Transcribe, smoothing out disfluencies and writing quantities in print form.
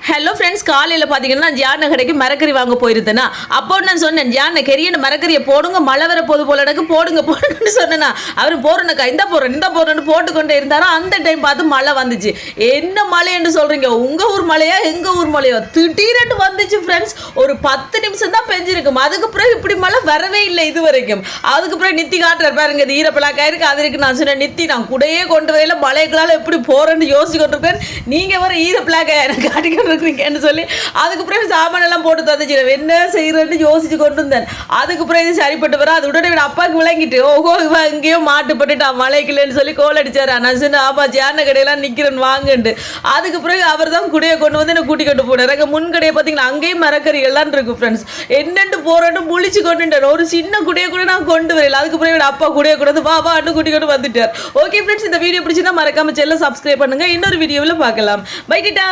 Hello friends, காலையில் பார்த்தீங்கன்னா ஜான கடைக்கு மரக்கறி வாங்க போயிருந்தேன்னா அப்போ நான் சொன்னேன், ஜான கெரியன்னு மரக்கறியை போடுங்க, மழை வர போது போல எனக்கு போடுங்கன்னு சொன்னேன்னா அவர் போறேன்க்கா இந்த போறேன்னு போட்டுக்கொண்டே இருந்தாரோ. அந்த டைம் பார்த்து மழை வந்துச்சு. என்ன மழை என்று சொல்றீங்க? உங்க ஊர் மழையா எங்க ஊர் மழையோ? திடீரென்று வந்துச்சு ஃப்ரெண்ட்ஸ். ஒரு 10 நிமிஷம் தான் பெஞ்சிருக்கும். அதுக்கு பிறகு இப்படி மழை வரவே இல்லை இது வரைக்கும். அதுக்கு பிறகு நித்தி காட்டுறாரு பாருங்க, இது ஈரப்பிளாக்கா இருக்கு அது இருக்கு. நான் சொன்னேன், நித்தி நான் கூடையே கொண்டு வரையில மழைகளால் எப்படி போறேன்னு யோசிச்சுட்டு இருக்கேன். நீங்க வர ஈரப்பிளாக்கா எனக்கு காட்டிக்கொண்டு இருக்கீங்கன்னு சொல்லி அதுக்கு பிறகு சாமானெல்லாம் போட்டு தந்துச்சு. என்ன செய்யறேன்னு யோசிச்சு கொண்டு இருந்தேன். அதுக்கு பிறகு இது சரிப்பட்டு வர அது உடனே அப்பாவுக்கு விளங்கிட்டு, ஓஹோ இவ எங்கேயோ மாட்டுப்பட்டுட்டா மழைக்குலன்னு சொல்லி கோல் அடிச்சாரு. நான் சொன்ன ஆமா ஜான கடையெல்லாம் நிக்கிறேன் வாங்கண்டு. அதுக்கு பிறகு அவர் தான் குடையை கொண்டு வந்து என்ன கூட்டி கொண்டு போனார். எங்க முன் கடையை பார்த்தீங்கன்னா அங்கேயும் மரக்கறிகள்லாம் இருக்கு ஃப்ரெண்ட்ஸ். என்னென்று போறேன்னு முழிச்சு கொண்டுட்டேன். ஒரு சின்ன குடையை கூட நான் கொண்டு வரல. அதுக்கு பிறகு அப்பா குடையை கொண்டு வந்து பாபா அண்ணு கூட்டி கொண்டு வந்துட்டார். ஓகே ஃப்ரெண்ட்ஸ், இந்த வீடியோ பிடிச்சிருந்தா மறக்காம சேனலை சப்ஸ்கிரைப் பண்ணுங்க. இன்னொரு வீடியோவில் பார்க்கலாம். பை டாடா.